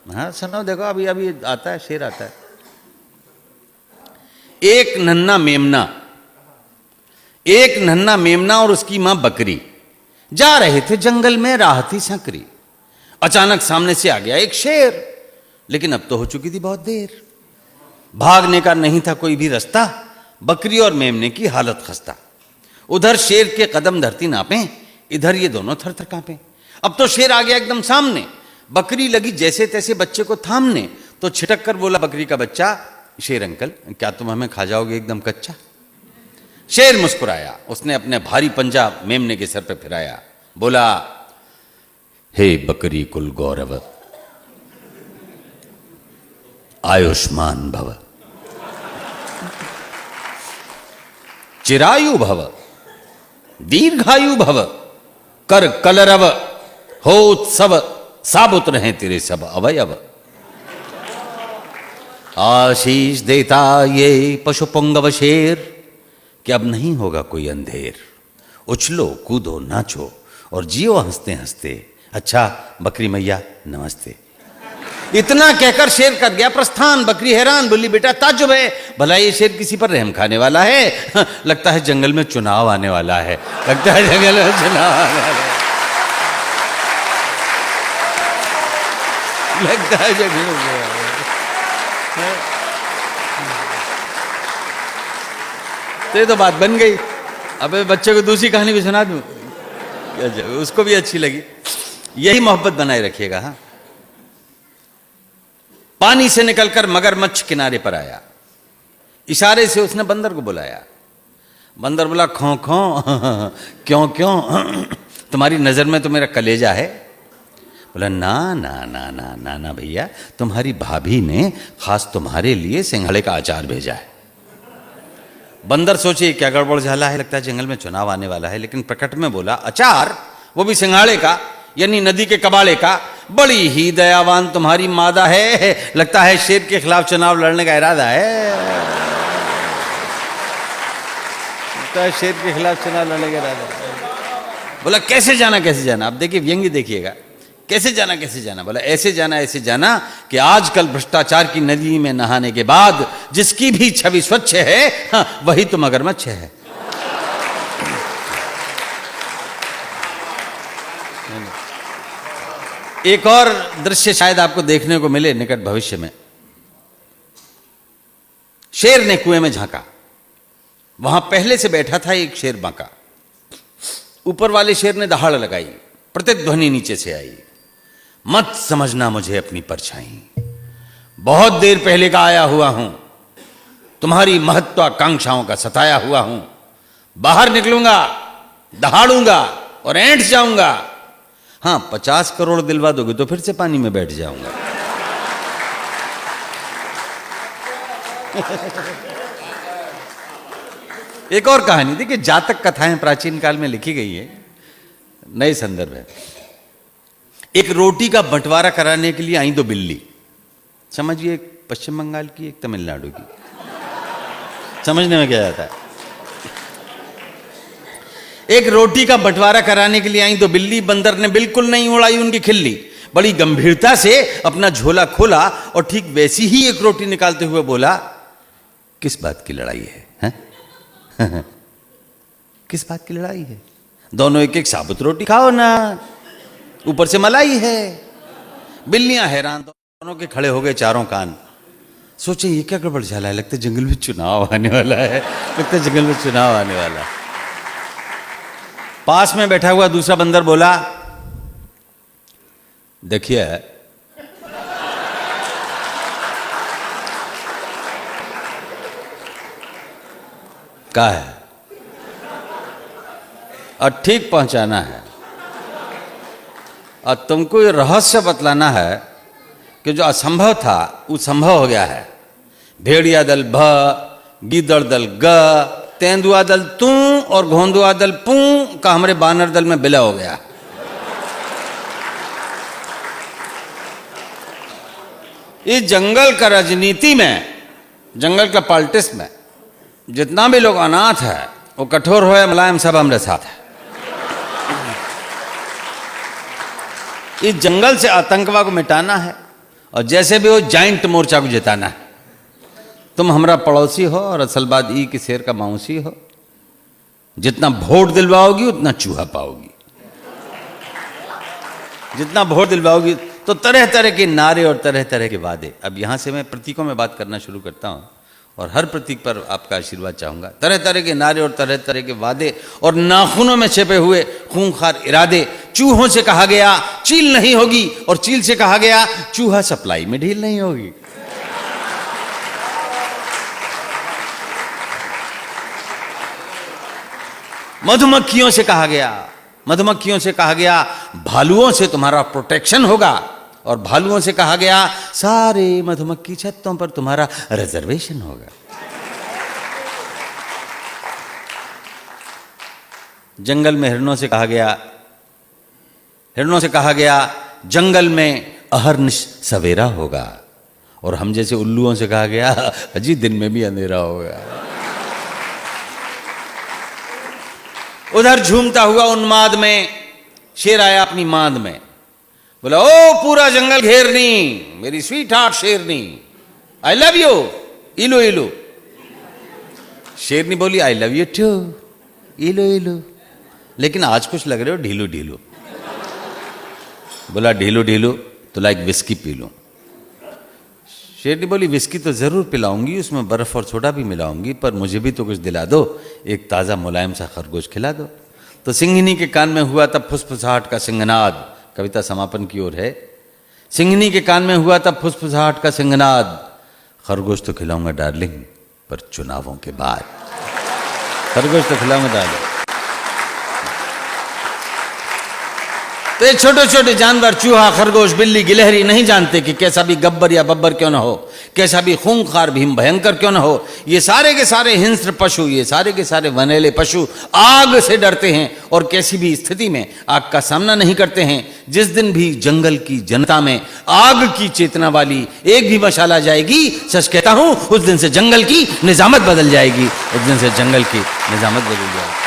हाँ सुनो, देखो अभी अभी आता है, शेर आता है। एक नन्ना मेमना और उसकी मां बकरी जा रहे थे जंगल में, राह थी संकरी। अचानक सामने से आ गया एक शेर, लेकिन अब तो हो चुकी थी बहुत देर। भागने का नहीं था कोई भी रास्ता, बकरी और मेमने की हालत खस्ता। उधर शेर के कदम धरती नापे, इधर ये दोनों थर थर कांपे। अब तो शेर आ गया एकदम सामने, बकरी लगी जैसे तैसे बच्चे को थामने। तो छिटक कर बोला बकरी का बच्चा, शेर अंकल क्या तुम हमें खा जाओगे एकदम कच्चा? शेर मुस्कुराया, उसने अपने भारी पंजा मेमने के सर पे फिराया, बोला, हे बकरी कुल गौरव, आयुष्मान भव, चिरायु भव, दीर्घायु भव, कर कलरव, हो उत्सव, साबुत रहे तेरे सब अवयव। आशीष देता ये पशु पुंगव शेर कि अब नहीं होगा कोई अंधेर। उछलो कूदो नाचो और जियो हंसते हंसते, अच्छा बकरी मैया नमस्ते। इतना कहकर शेर कर गया प्रस्थान। बकरी हैरान, बोली बेटा ताज्जुब है, भला ये शेर किसी पर रहम खाने वाला है? लगता है जंगल में चुनाव आने वाला है, लगता है जंगल में चुनाव आने वाला है, लगता है जंगल में। तो ये तो बात बन गई। अब बच्चे को दूसरी कहानी भी सुना दूं, उसको भी अच्छी लगी। यही मोहब्बत बनाए रखिएगा। हाँ, पानी से निकलकर मगरमच्छ किनारे पर आया। इशारे से उसने बंदर को बुलाया। बंदर बोला, खो खो, क्यों क्यों, तुम्हारी नजर में तो मेरा कलेजा है। बोला, ना ना ना ना ना ना भैया, तुम्हारी भाभी ने खास तुम्हारे लिए सिंघाड़े का अचार भेजा है। बंदर सोचे क्या गड़बड़ झाला है, लगता है जंगल में चुनाव आने वाला है। लेकिन प्रकट में बोला, अचार, वो भी सिंघाड़े का, यानी नदी के कबाड़े का। बड़ी ही दयावान तुम्हारी मादा है, लगता है शेर के खिलाफ चुनाव लड़ने का इरादा है, लगता है शेर के खिलाफ चुनाव लड़ने का इरादा है। बोला, कैसे जाना कैसे जाना? अब देखिए व्यंग्य देखिएगा, कैसे जाना कैसे जाना? बोला, ऐसे जाना कि आजकल भ्रष्टाचार की नदी में नहाने के बाद जिसकी भी छवि स्वच्छ है, हाँ, वही तो मगरमच्छ है। एक और दृश्य शायद आपको देखने को मिले निकट भविष्य में। शेर ने कुएं में झांका, वहां पहले से बैठा था एक शेर बांका। ऊपर वाले शेर ने दहाड़ लगाई, प्रतिध्वनि नीचे से आई, मत समझना मुझे अपनी परछाई, बहुत देर पहले का आया हुआ हूं, तुम्हारी महत्वाकांक्षाओं का सताया हुआ हूं। बाहर निकलूंगा, दहाड़ूंगा और ऐंठ जाऊंगा। हाँ, 50 करोड़ दिलवा दोगे तो फिर से पानी में बैठ जाऊंगा। एक और कहानी देखिए, जातक कथाएं प्राचीन काल में लिखी गई है, नए संदर्भ है। एक रोटी का बंटवारा कराने के लिए आई दो बिल्ली। समझिए, एक पश्चिम बंगाल की, एक तमिलनाडु की। समझने में क्या जाता है? एक रोटी का बंटवारा कराने के लिए आई दो बिल्ली। बंदर ने बिल्कुल नहीं उड़ाई उनकी खिल्ली, बड़ी गंभीरता से अपना झोला खोला और ठीक वैसी ही एक रोटी निकालते हुए बोला, किस बात की लड़ाई है? किस बात की लड़ाई है? दोनों एक एक साबुत रोटी खाओ ना, ऊपर से मलाई है। बिल्लियां हैरान, दोनों के खड़े हो गए चारों कान। सोचे ये क्या गड़बड़ झाला है, लगता है जंगल में चुनाव आने वाला है, लगता है जंगल में चुनाव आने वाला है। पास में बैठा हुआ दूसरा बंदर बोला, देखिए क्या है, और ठीक पहुंचाना है, और तुमको ये रहस्य बतलाना है कि जो असंभव था वो संभव हो गया है। भेड़िया दल भ, गीदड़ दल ग, तेंदुआ दल तू और घोंदुआ दल पू का हमारे बानर दल में विलय हो गया। इस जंगल का राजनीति में, जंगल का पॉलिटिक्स में जितना भी लोग अनाथ है, वो कठोर हो या मुलायम, सब हमारे साथ है। इस जंगल से आतंकवाद को मिटाना है, और जैसे भी हो जाइंट मोर्चा को जिताना है। तुम हमारा पड़ोसी हो और असल बात ई कि शेर का मौसी हो। जितना वोट दिलवाओगी उतना चूहा पाओगी, जितना वोट दिलवाओगी। तो तरह तरह के नारे और तरह तरह के वादे। अब यहां से मैं प्रतीकों में बात करना शुरू करता हूं और हर प्रतीक पर आपका आशीर्वाद चाहूंगा। तरह तरह के नारे और तरह तरह के वादे और नाखूनों में छिपे हुए खूंखार इरादे। चूहों से कहा गया चील नहीं होगी और चील से कहा गया चूहा सप्लाई में ढील नहीं होगी। मधुमक्खियों से कहा गया, मधुमक्खियों से कहा गया भालुओं से तुम्हारा प्रोटेक्शन होगा और भालुओं से कहा गया सारे मधुमक्खी छत्तों पर तुम्हारा रिजर्वेशन होगा। जंगल में हिरणों से कहा गया, हिरणों से कहा गया जंगल में अहर्निश सवेरा होगा और हम जैसे उल्लुओं से कहा गया अजी दिन में भी अंधेरा होगा। उधर झूमता हुआ उन्माद में शेर आया अपनी मांद में, बोला ओ पूरा जंगल घेरनी मेरी स्वीट हार्ट शेरनी, आई लव यू इलो इलो। शेरनी बोली आई लव यू टू इलो इलो, लेकिन आज कुछ लग रहे हो ढीलो ढीलो। बोला ढीलो ढीलो तो लाइक विस्की पी लो। शेरनी बोली विस्की तो जरूर पिलाऊंगी, उसमें बर्फ और सोडा भी मिलाऊंगी, पर मुझे भी तो कुछ दिला दो, एक ताज़ा मुलायम सा खरगोश खिला दो। तो सिंघनी के कान में हुआ तब फुसफुसाहट का सिंहनाद। कविता समापन की ओर है। सिंघनी के कान में हुआ तब फुसफुसाहट का सिंहनाद, खरगोश तो खिलाऊंगा डार्लिंग पर चुनावों के बाद। खरगोश तो खिलाऊंगा डार्लिंग। तो ये छोटे छोटे जानवर चूहा खरगोश बिल्ली गिलहरी नहीं जानते कि कैसा भी गब्बर या बब्बर क्यों ना हो, कैसा भी खूंखार भीम भयंकर क्यों ना हो, ये सारे के सारे हिंस्र पशु, ये सारे के सारे वनेले पशु आग से डरते हैं और कैसी भी स्थिति में आग का सामना नहीं करते हैं। जिस दिन भी जंगल की जनता में आग की चेतना वाली एक भी मशाला जाएगी, सच कहता हूं उस दिन से जंगल की निजामत बदल जाएगी, उस दिन से जंगल की निजामत बदल जाएगी।